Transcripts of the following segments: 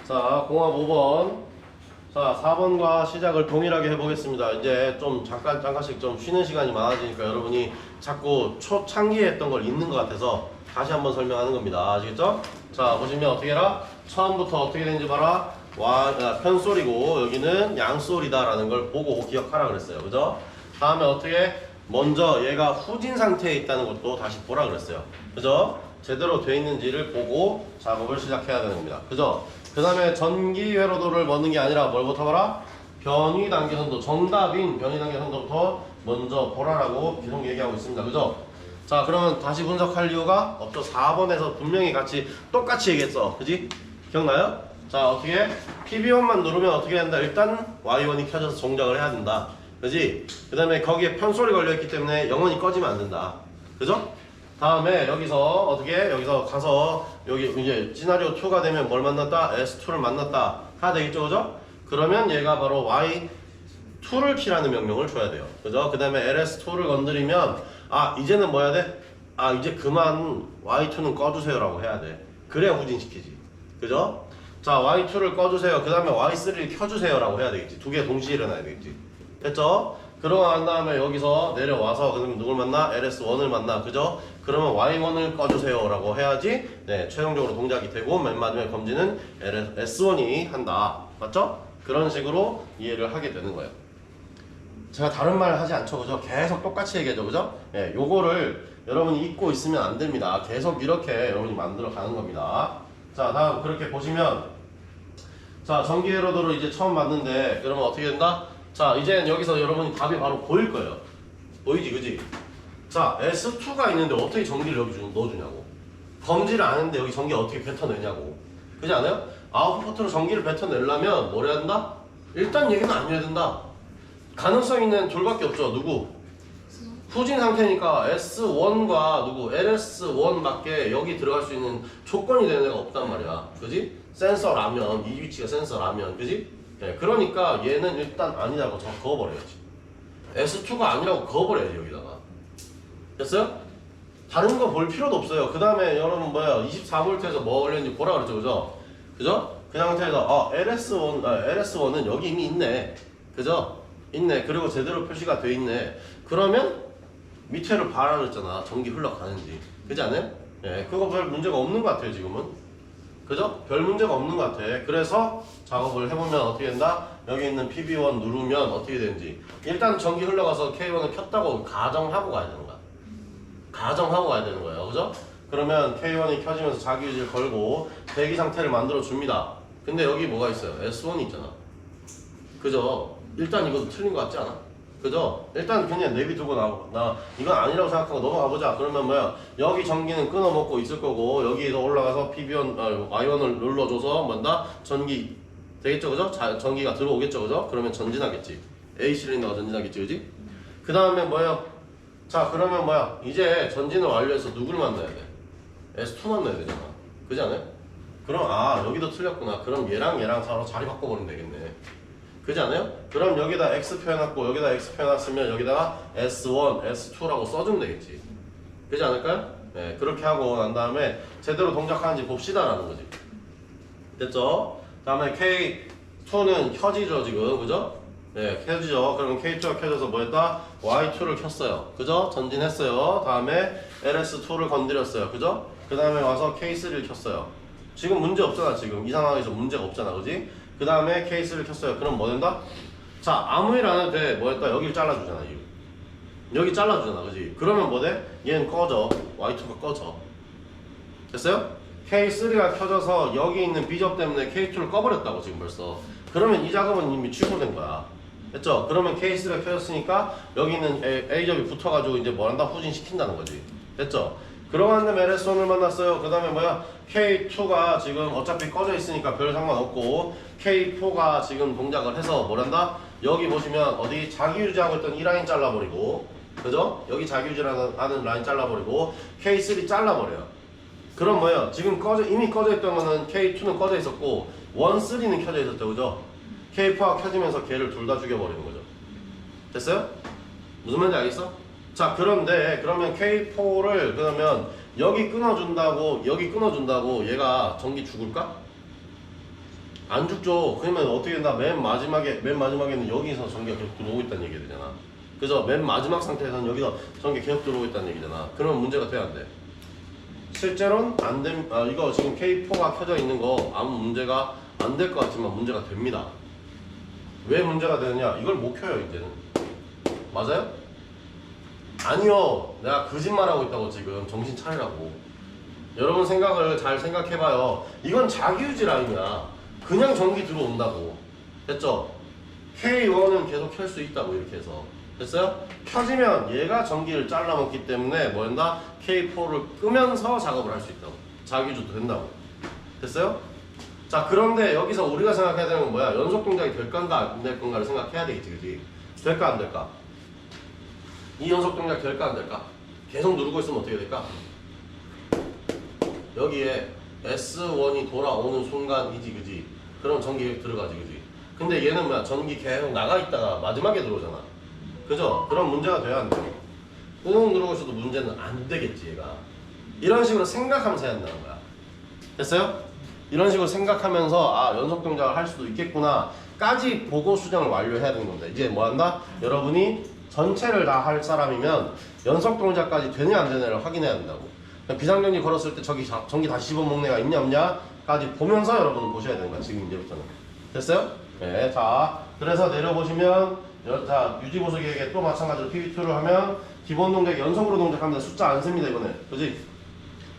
자, 공합 5번. 자, 4번과 시작을 동일하게 해보겠습니다. 이제 좀 잠깐씩 좀 쉬는 시간이 많아지니까 여러분이 자꾸 초창기에 했던 걸 잊는 것 같아서 다시 한번 설명하는 겁니다. 아시겠죠? 자, 보시면 어떻게 해라? 처음부터 어떻게 되는지 봐라. 편소리고 여기는 양소리다라는 걸 보고 기억하라 그랬어요. 그죠? 다음에 어떻게? 먼저 얘가 후진 상태에 있다는 것도 다시 보라 그랬어요. 그죠? 제대로 돼 있는지를 보고 작업을 시작해야 되는 겁니다. 그죠? 그 다음에 전기 회로도를 넣는 게 아니라 뭘부터 봐라? 변위 단계선도, 정답인 변위 단계선도부터 먼저 보라라고 계속 얘기하고 있습니다. 그죠? 자, 그러면 다시 분석할 이유가 없죠. 4번에서 분명히 똑같이 얘기했어. 그지? 기억나요? 자, 어떻게? PB1만 누르면 어떻게 된다? 일단 Y1이 켜져서 동작을 해야 된다. 그지? 그 다음에 거기에 편소리 걸려있기 때문에 영원히 꺼지면 안 된다. 그죠? 다음에 여기서 가서 여기 이제 시나리오 2가 되면 뭘 만났다? S2를 만났다. 가 되겠죠, 그죠? 그러면 얘가 바로 Y2를 키라는 명령을 줘야 돼요. 그죠? 그 다음에 LS2를 건드리면 이제는 뭐 해야 돼? 이제 그만 Y2는 꺼주세요라고 해야 돼. 그래야 후진시키지. 그죠? 자, Y2를 꺼주세요. 그 다음에 Y3를 켜주세요라고 해야 되겠지. 두 개 동시에 일어나야 되겠지. 됐죠? 그러고 난 다음에 여기서 내려와서 그러면 누굴 만나? LS1을 만나. 그죠? 그러면 Y1을 꺼주세요 라고 해야지 최종적으로 동작이 되고 맨 마지막에 검지는 S1이 한다. 맞죠? 그런 식으로 이해를 하게 되는 거예요. 제가 다른 말 하지 않죠. 그죠? 계속 똑같이 얘기하죠. 그죠? 요거를 여러분이 잊고 있으면 안 됩니다. 계속 이렇게 여러분이 만들어 가는 겁니다. 자, 다음 그렇게 보시면 자, 전기 회로도를 이제 처음 봤는데 그러면 어떻게 된다? 자, 이제 여기서 여러분이 답이 바로 보일 거예요. 보이지, 그지? 자, S2가 있는데 어떻게 전기를 여기 넣어주냐고. 검지를 안 했는데 여기 전기 어떻게 뱉어내냐고. 그지 않아요? 아웃풋으로 전기를 뱉어내려면 뭘 해야 된다? 일단 얘기는 안 해야 된다. 가능성 있는 둘밖에 없죠. 누구? 후진 상태니까 S1과 LS1밖에 여기 들어갈 수 있는 조건이 되는 애가 없단 말이야. 그지? 센서라면, 이 위치가 센서라면, 그지? 그러니까 얘는 일단 아니라고 그어버려야지. S2가 아니라고 그어버려야지, 여기다가. 됐어요? 다른 거 볼 필요도 없어요. 그 다음에 여러분 24V에서 뭐 걸렸는지 보라 그랬죠, 그죠? 그죠? 그 상태에서 LS1은 여기 이미 있네. 그죠? 있네. 그리고 제대로 표시가 돼 있네. 그러면 밑에를 봐라 그랬잖아. 전기 흘러가는지. 그지 않아요? 그거 별 문제가 없는 것 같아요, 지금은. 그죠? 별 문제가 없는 것 같아. 그래서 작업을 해보면 어떻게 된다? 여기 있는 PB1 누르면 어떻게 되는지. 일단 전기 흘러가서 K1을 켰다고 가정하고 가야 되는 거야. 가정하고 가야 되는 거예요. 그죠? 그러면 K1이 켜지면서 자기 유지를 걸고 대기 상태를 만들어 줍니다. 근데 여기 뭐가 있어요? S1이 있잖아. 그죠? 일단 이거 틀린 것 같지 않아? 그죠? 일단 그냥 내비두고 나 이건 아니라고 생각하고 넘어가보자. 그러면 여기 전기는 끊어먹고 있을 거고 여기에서 올라가서 PB1, Y1을 눌러줘서 전기 되겠죠? 그죠? 전기가 들어오겠죠? 그죠? 그러면 전진하겠지. A 실린더가 전진하겠지. 그지? 그 다음에 자, 그러면 이제 전진을 완료해서 누구를 만나야 돼? S2 만나야 되잖아. 그지 않아요? 그럼 여기도 틀렸구나. 그럼 얘랑 서로 자리 바꿔버리면 되겠네. 그지 않아요? 그럼 여기다 X 표현했고 여기다 X 표현했으면 여기다가 S1, S2라고 써주면 되겠지. 그지 않을까요? 그렇게 하고 난 다음에 제대로 동작하는지 봅시다라는 거지. 됐죠? 다음에 K2는 켜지죠, 지금. 그죠? 켜지죠. 그러면 K2가 켜져서 뭐 했다? Y2를 켰어요. 그죠? 전진했어요. 다음에 LS2를 건드렸어요. 그죠? 그 다음에 와서 K3를 켰어요. 지금 문제 없잖아, 지금. 이 상황에서 문제가 없잖아, 그지? 그 다음에 K3를 켰어요. 그럼 뭐 된다? 자, 아무 일 안 해도 돼. 뭐 했다? 여기를 잘라주잖아, 여기 잘라주잖아, 그지? 그러면 뭐 돼? 얘는 꺼져. Y2가 꺼져. 됐어요? K3가 켜져서 여기 있는 B접 때문에 K2를 꺼버렸다고, 지금 벌써. 그러면 이 작업은 이미 취소된 거야. 됐죠? 그러면 K3가 켜졌으니까 여기 있는 A접이 붙어가지고 이제 뭐 한다? 후진시킨다는 거지. 됐죠? 그러고 난 다음에 LS1을 만났어요. 그 다음에 K2가 지금 어차피 꺼져 있으니까 별 상관없고 K4가 지금 동작을 해서 뭘 한다? 여기 보시면 어디 자기 유지하고 있던 이 라인 잘라버리고, 그죠? 여기 자기 유지하는 라인 잘라버리고 K3 잘라버려요. 그럼 지금 이미 꺼져 있던 거는 K2는 꺼져 있었고 1, 3는 켜져 있었죠, 그죠? K4가 켜지면서 걔를 둘 다 죽여버리는 거죠. 됐어요? 무슨 말인지 알겠어? 자, 그런데 그러면 K4를 그러면 여기 끊어준다고 얘가 전기 죽을까? 안 죽죠. 그러면 어떻게 된다? 맨 마지막에는 여기서 전기가 계속 들어오고 있다는 얘기가 되잖아. 그래서 맨 마지막 상태에서는 여기서 전기가 계속 들어오고 있다는 얘기잖아. 그러면 문제가 돼, 안 돼? 실제로는 안 됨. 이거 지금 K4가 켜져 있는 거 아무 문제가 안 될 것 같지만 문제가 됩니다. 왜 문제가 되느냐? 이걸 못 켜요, 이제는. 맞아요? 아니요. 내가 거짓말하고 있다고 지금. 정신 차리라고. 여러분 생각을 잘 생각해봐요. 이건 자기유지 라인이야. 그냥 전기 들어온다고. 됐죠? K1은 계속 켤 수 있다고 이렇게 해서. 됐어요? 켜지면 얘가 전기를 잘라먹기 때문에 뭐 한다? K4를 끄면서 작업을 할 수 있다고. 자기유지도 된다고. 됐어요? 자, 그런데 여기서 우리가 생각해야 되는 건 뭐야? 연속 동작이 될 건가 안 될 건가를 생각해야 되겠지, 그지? 될까 안 될까? 이 연속 동작 될까 안 될까? 계속 누르고 있으면 어떻게 될까? 여기에 S1이 돌아오는 순간이지, 그지? 그럼 전기 계속 들어가지, 그지? 근데 얘는 뭐야? 전기 계속 나가 있다가 마지막에 들어오잖아. 그죠? 그럼 문제가 돼야 안 돼? 꾹 누르고 있어도 문제는 안 되겠지, 얘가. 이런 식으로 생각하면서 해야 한다는 거야. 됐어요? 이런 식으로 생각하면서 연속 동작을 할 수도 있겠구나 까지 보고 수정을 완료해야 되는 겁니다. 이제 뭐 한다? 여러분이 전체를 다 할 사람이면 연속 동작까지 되냐 안 되냐를 확인해야 된다고. 비상전기 걸었을 때 저기 전기 다시 집어먹는 애가 있냐 없냐 까지 보면서 여러분은 보셔야 되는 거야. 지금 이제부터는. 됐어요? 네. 자, 그래서 내려보시면 자, 유지보수기에게 또 마찬가지로 PV2를 하면 기본 동작 연속으로 동작합니다. 숫자 안 셉니다 이번에. 그지?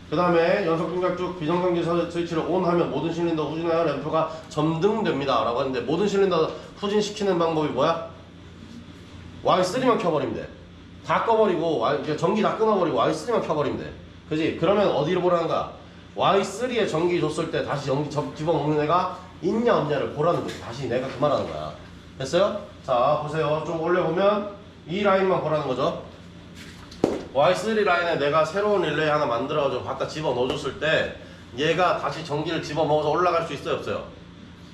그 다음에 연속 동작 쭉 비정전기 스위치를 ON 하면 모든 실린더 후진하여 램프가 점등됩니다 라고 하는데 모든 실린더 후진시키는 방법이 뭐야? Y3만 켜버리면 돼. 다 꺼버리고 전기 다 끊어버리고 Y3만 켜버리면 돼. 그지? 그러면 어디로 보라는 거야? Y3에 전기 줬을 때 다시 전기 집어먹는 애가 있냐 없냐를 보라는 거지. 다시 내가 그 말하는 거야. 됐어요? 자, 보세요. 좀 올려보면 이 라인만 보라는 거죠. Y3 라인에 내가 새로운 릴레이 하나 만들어가지고 갖다 집어 넣어줬을 때 얘가 다시 전기를 집어 먹어서 올라갈 수 있어요 없어요?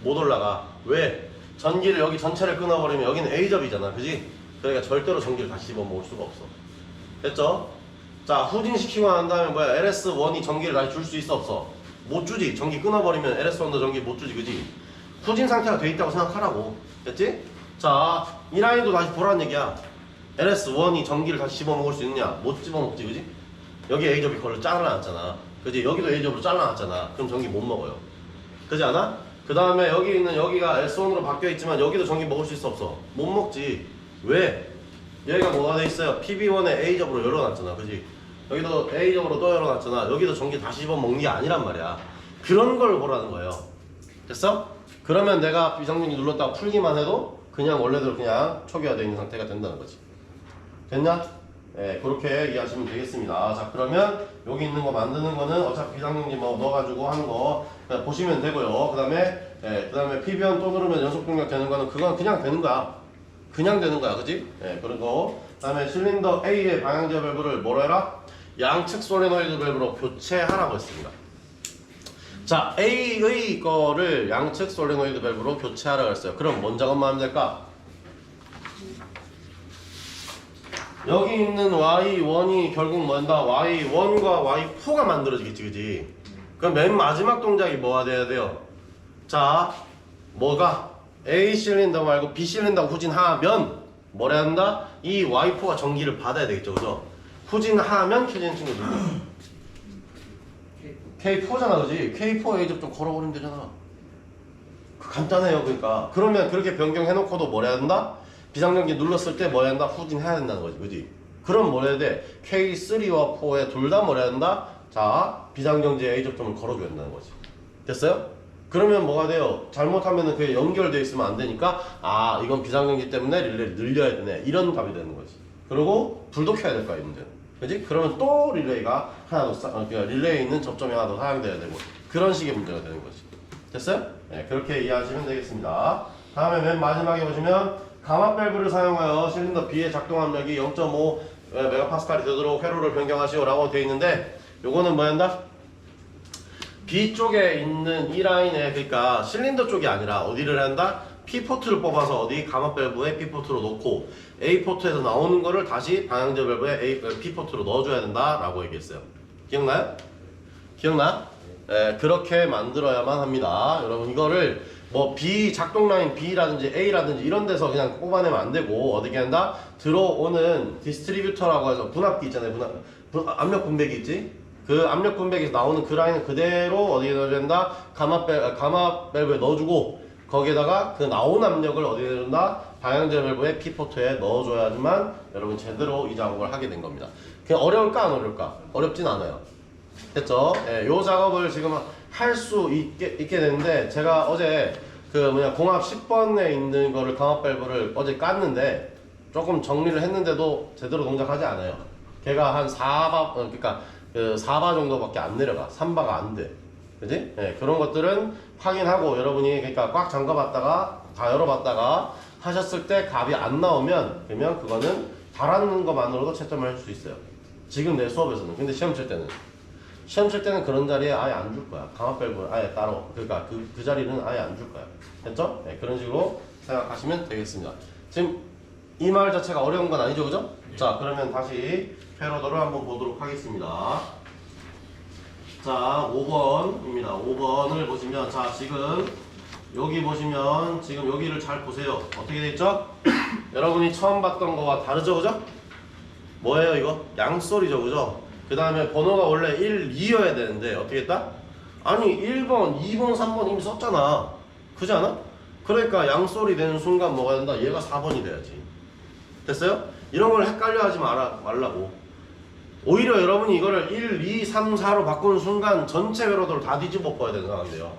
못 올라가. 왜? 전기를 여기 전체를 끊어버리면 여기는 A접이잖아, 그지? 그러니까 절대로 전기를 다시 집어 먹을 수가 없어. 됐죠? 자, 후진시키고 난 다음에 뭐야? LS1이 전기를 다시 줄 수 있어 없어? 못 주지. 전기 끊어버리면 LS1도 전기 못 주지, 그지? 후진 상태가 돼 있다고 생각하라고. 됐지? 자, 이 라인도 다시 보라는 얘기야. LS1이 전기를 다시 집어먹을 수 있느냐? 못 집어먹지, 그지? 여기 A접이 걸로 잘라놨잖아. 그지? 여기도 A접으로 잘라놨잖아. 그럼 전기 못 먹어요. 그지 않아? 그 다음에 여기 있는 여기가 S1으로 바뀌어있지만 여기도 전기 먹을 수 있어 없어? 못 먹지. 왜? 여기가 뭐가 돼 있어요? PB1에 A접으로 열어놨잖아. 그지? 여기도 A접으로 또 열어놨잖아. 여기도 전기 다시 집어먹는 게 아니란 말이야. 그런 걸 보라는 거예요. 됐어? 그러면 내가 비상전기 눌렀다가 풀기만 해도 그냥 원래대로 그냥 초기화되어 있는 상태가 된다는 거지. 됐냐? 네, 그렇게 이해하시면 되겠습니다. 자, 그러면 여기 있는 거 만드는 거는 어차피 비상전기 뭐 넣어가지고 하는 거 그냥 보시면 되고요. 그 다음에 PB1 또 누르면 연속 동작 되는 거는 그건 그냥 되는 거야. 그냥 되는 거야, 그지? 네, 그리고 그 다음에 실린더 A의 방향제 밸브를 뭐로 해라? 양측 솔레노이드 밸브로 교체하라고 했습니다. 자, A의 거를 양측 솔레노이드 밸브로 교체하라고 했어요. 그럼 뭔 작업만 하면 될까? 여기 있는 Y1이 결국 뭔다? Y1과 Y4가 만들어지겠지, 그지? 그럼 맨 마지막 동작이 뭐가 돼야 돼요? 자, 뭐가? A 실린더 말고 B 실린더 후진하면 뭐라 한다? 이 Y4가 전기를 받아야 되겠죠, 그죠? 후진하면 켜지는 친구들. K4잖아, 그지? K4 A접 좀 걸어버리면 되잖아. 간단해요, 그러니까. 그러면 그렇게 변경해놓고도 뭐라 한다? 비상전기 눌렀을 때 뭐 해야 한다? 후진해야 된다는 거지, 그지? 그럼 뭐 해야 돼? K3와 4에 둘 다 뭐 해야 된다? 자, 비상전지 A접점을 걸어줘야 된다는 거지. 됐어요? 그러면 뭐가 돼요? 잘못하면 그게 연결되어 있으면 안 되니까 이건 비상전기 때문에 릴레이를 늘려야 되네. 이런 값이 되는 거지. 그리고 불도 켜야 될 거야, 이 문제는. 그지? 그러면 또 릴레이가 하나 더 그러니까 릴레이에 있는 접점이 하나 더 사용돼야 되고 그런 식의 문제가 되는 거지. 됐어요? 네, 그렇게 이해하시면 되겠습니다. 다음에 맨 마지막에 보시면 가마 밸브를 사용하여 실린더 B의 작동 압력이 0.5 메가파스칼이 되도록 회로를 변경하시오 라고 되어 있는데 요거는 뭐 한다? B 쪽에 있는 이 라인에 그러니까 실린더 쪽이 아니라 어디를 한다? P포트를 뽑아서 어디 가마 밸브에 P포트로 놓고 A포트에서 나오는 거를 다시 방향제 밸브에 P포트로 넣어줘야 된다 라고 얘기했어요. 기억나요? 기억나? 네, 그렇게 만들어야만 합니다. 여러분 이거를 뭐 B 작동 라인 B라든지 A라든지 이런 데서 그냥 꼽아내면 안 되고 어떻게 한다? 들어오는 디스트리뷰터라고 해서 분압기 있잖아요. 압력 분배기 있지? 그 압력 분배기에서 나오는 그 라인을 그대로 어디에 넣어야 된다? 가마 밸브에 넣어주고 거기에다가 그 나온 압력을 어디에 넣는다? 방향제 밸브의 P4에 넣어줘야지만 여러분 제대로 이 작업을 하게 된 겁니다. 그냥 어려울까 안 어려울까? 어렵진 않아요. 됐죠? 예, 요 작업을 지금 할 수 있게 됐는데 제가 어제 공합 10번에 있는 거를 강압 밸브를 어제 깠는데 조금 정리를 했는데도 제대로 동작하지 않아요. 걔가 한 4바 그러니까 그 4바 정도밖에 안 내려가. 3바가 안 돼. 그지? 예, 그런 것들은 확인하고 여러분이 그러니까 꽉 잠가봤다가 다 열어봤다가 하셨을 때 값이 안 나오면 그러면 그거는 바라는 것만으로도 채점을 할 수 있어요. 지금 내 수업에서는. 근데 시험 칠 때는 그런 자리에 아예 안 줄 거야. 강압 밸브를 아예 따로. 그러니까 그 자리는 아예 안 줄 거야. 됐죠? 네, 그런 식으로 생각하시면 되겠습니다. 지금 이 말 자체가 어려운 건 아니죠, 그죠? 자, 그러면 다시 패러더를 한번 보도록 하겠습니다. 자, 5번입니다. 5번을 보시면, 자, 지금 여기 보시면 지금 여기를 잘 보세요. 어떻게 돼 있죠? 여러분이 처음 봤던 거와 다르죠, 그죠? 뭐예요, 이거? 양소리죠, 그죠? 그 다음에 번호가 원래 1, 2여야 되는데 어떻게 했다? 아니 1번, 2번, 3번 이미 썼잖아. 그지 않아? 그러니까 양소리 되는 순간 뭐가 된다? 얘가 4번이 돼야지. 됐어요? 이런 걸 헷갈려 하지 말라고. 오히려 여러분이 이거를 1, 2, 3, 4로 바꾸는 순간 전체 회로도를 다 뒤집어 엎어야 되는 상황인데요.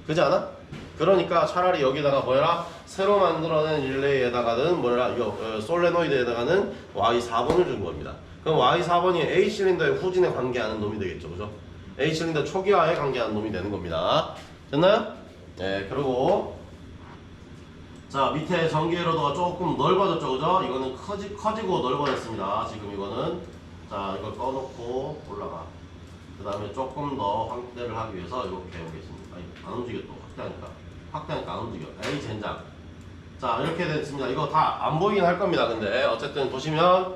그지 않아? 그러니까 차라리 여기다가 뭐라 새로 만들어낸 릴레이에다가는 뭐라 이거 솔레노이드에다가는 Y4번을 준 겁니다. 그럼 Y4번이 A 실린더의 후진에 관계하는 놈이 되겠죠, 그죠? A 실린더 초기화에 관계하는 놈이 되는 겁니다. 됐나요? 네, 그리고 자 밑에 전기회로도가 조금 넓어졌죠, 그죠? 이거는 커지고 넓어졌습니다. 지금 이거는 자 이걸 꺼놓고 올라가. 그 다음에 조금 더 확대를 하기 위해서 이렇게 해보겠습니다. 아니, 안 움직여 또 확대하니까 안 움직여. 에이 젠장. 자 이렇게 됐습니다. 이거 다 안 보이긴 할 겁니다. 근데 어쨌든 보시면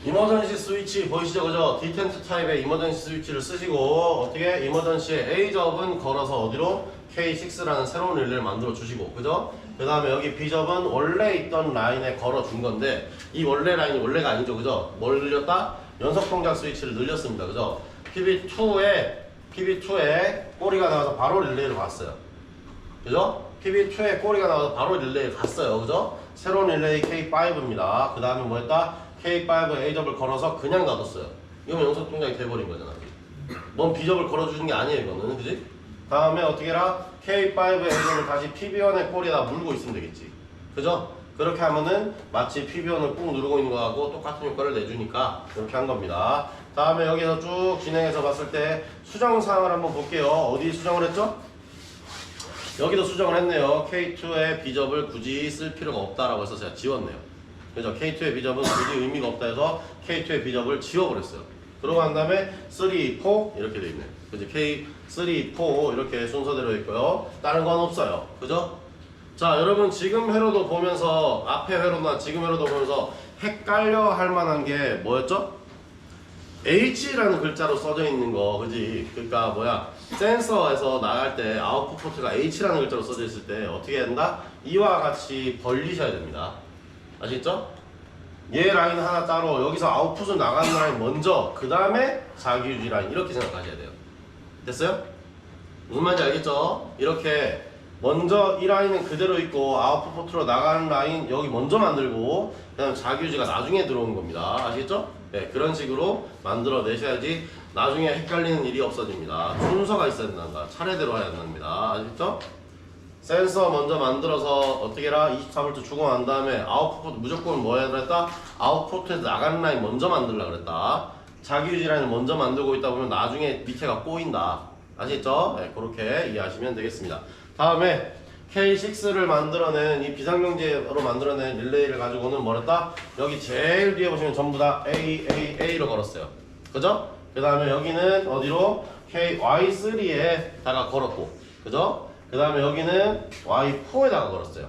이머전시 스위치 보이시죠, 그죠? 디텐트 타입의 이머전시 스위치를 쓰시고 어떻게 이머전시에 A접은 걸어서 어디로 K6라는 새로운 릴레이를 만들어 주시고, 그죠? 그 다음에 여기 B접은 원래 있던 라인에 걸어 준 건데 이 원래 라인이 원래가 아니죠, 그죠? 뭘 늘렸다? 연속 동작 스위치를 늘렸습니다, 그죠? PB2에 꼬리가 나와서 바로 릴레이를 갔어요, 그죠? PB2에 꼬리가 나와서 바로 릴레이를 갔어요, 그죠? 새로운 릴레이 K5입니다. 그 다음에 뭐 했다? K5 A접을 걸어서 그냥 놔뒀어요. 이거면 연속 동작이 돼버린 거잖아. 뭔 B접을 걸어주는 게 아니에요, 이거는. 그지? 다음에 어떻게 해라? K5 A접을 다시 PB1의 꼬리에다 물고 있으면 되겠지. 그죠? 그렇게 하면은 마치 PB1을 꾹 누르고 있는 거하고 똑같은 효과를 내주니까 이렇게 한 겁니다. 다음에 여기서 쭉 진행해서 봤을 때 수정사항을 한번 볼게요. 어디 수정을 했죠? 여기도 수정을 했네요. K2의 B접을 굳이 쓸 필요가 없다라고 해서 제가 지웠네요. 그죠? K2의 B접은 굳이 의미가 없다 해서 K2의 B접을 지워버렸어요. 그러고 난 다음에 3, 4 이렇게 돼 있네. 그죠? K3, 4 이렇게 순서대로 있고요. 다른 건 없어요. 그죠? 자, 여러분 지금 회로도 보면서 앞에 회로나 지금 회로도 보면서 헷갈려 할 만한 게 뭐였죠? H라는 글자로 써져 있는 거, 그지? 그러니까 뭐야? 센서에서 나갈 때 아웃풋 포트가 H라는 글자로 써져 있을 때 어떻게 해야 된다? 이와 같이 벌리셔야 됩니다. 아시겠죠? 얘 라인 하나 따로 여기서 아웃풋을 나가는 라인 먼저 그 다음에 자기유지 라인 이렇게 생각하셔야 돼요. 됐어요? 무슨 말인지 알겠죠? 이렇게 먼저 이 라인은 그대로 있고 아웃풋 포트로 나가는 라인 여기 먼저 만들고 그 다음 자기유지가 나중에 들어오는 겁니다. 아시겠죠? 네, 그런 식으로 만들어 내셔야지 나중에 헷갈리는 일이 없어집니다. 순서가 있어야 된다. 차례대로 해야 됩니다. 아시겠죠? 센서 먼저 만들어서 어떻게 해라? 24V 주고 난 다음에 아웃풋 무조건 뭐 해야 그랬다? 아웃풋에서 나가는 라인 먼저 만들라 그랬다. 자기유지 라인을 먼저 만들고 있다 보면 나중에 밑에가 꼬인다. 아시겠죠? 네, 그렇게 이해하시면 되겠습니다. 다음에 K6를 만들어낸 이 비상경제로 만들어낸 릴레이를 가지고는 뭐랬다? 여기 제일 뒤에 보시면 전부 다 A로 걸었어요. 그죠? 그 다음에 여기는 어디로? Y3에다가 걸었고, 그죠? 그 다음에 여기는 Y4에다가 걸었어요.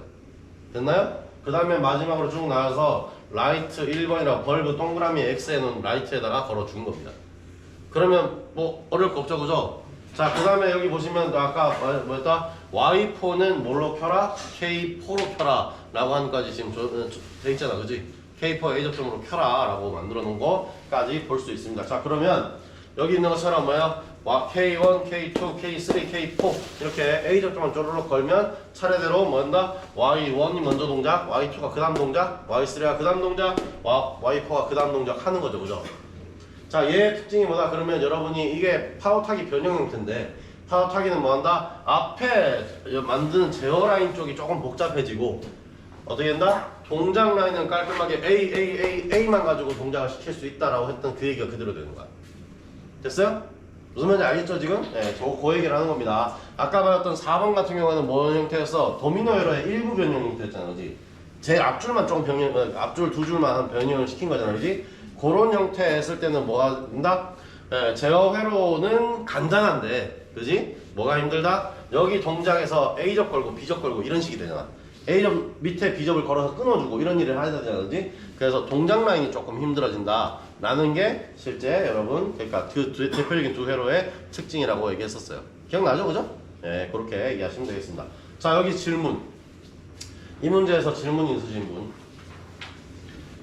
됐나요? 그 다음에 마지막으로 쭉 나와서 라이트 1번이라고 벌브 동그라미 X에 놓은 라이트에다가 걸어준 겁니다. 그러면 뭐 어려울 거 없죠, 그죠? 자, 그 다음에 여기 보시면 아까 뭐였다? Y4는 뭘로 켜라? K4로 켜라 라고 하는 까지 지금 돼 있잖아, 그지? K4 A접점으로 켜라 라고 만들어 놓은 거까지 볼 수 있습니다. 자, 그러면 여기 있는 것처럼 뭐야? K1, K2, K3, K4 이렇게 A접점을 쪼르륵 걸면 차례대로 뭔다? Y1이 먼저 동작, Y2가 그 다음 동작, Y3가 그 다음 동작, Y4가 그 다음 동작 하는 거죠, 그죠? 자, 얘의 특징이 뭐다? 그러면 여러분이 이게 파워타기 변형 형태인데 파워타기는 뭐한다? 앞에 만드는 제어 라인 쪽이 조금 복잡해지고 어떻게 된다? 동작 라인은 깔끔하게 A만 가지고 동작을 시킬 수 있다라고 했던 그 얘기가 그대로 되는 거야. 됐어요? 무슨 말인지 알겠죠 지금? 네, 그 얘기를 하는 겁니다. 아까 말했던 4번 같은 경우는 뭔 형태였어? 도미노 에러의 일부 변형 형태였잖아, 그지? 제일 앞줄만 조금 변형, 앞줄 두 줄만 변형을 시킨 거잖아, 그지? 그런 형태 했을 때는 뭐가 된다? 제어 회로는 간단한데, 그지? 뭐가 힘들다? 여기 동작에서 A접 걸고 B접 걸고 이런 식이 되잖아. A접 밑에 B접을 걸어서 끊어주고 이런 일을 해야 되잖아, 그지? 그래서 동작 라인이 조금 힘들어진다 라는 게 실제 여러분, 그러니까 그 대표적인 두 회로의 특징이라고 얘기했었어요. 기억나죠, 그죠? 네, 그렇게 얘기하시면 되겠습니다. 자, 여기 질문. 이 문제에서 질문이 있으신 분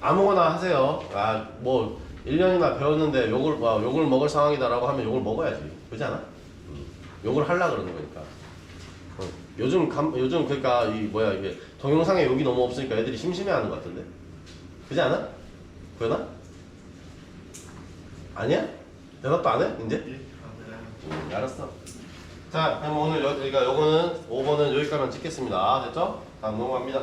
아무거나 하세요. 아, 뭐 1년이나 배웠는데 욕을 먹을 상황이다라고 하면 욕을 먹어야지. 그렇지 않아? 욕을 하려 그러는 거니까. 요즘 그러니까 이게 동영상에 욕이 너무 없으니까 애들이 심심해하는 것 같은데. 그렇지 않아? 그러나? 아니야? 대답도 안 해? 이제? 알았어. 자, 그럼 오늘 그러니까 요거는 5번은 여기까지만 찍겠습니다. 됐죠? 다음 넘어갑니다.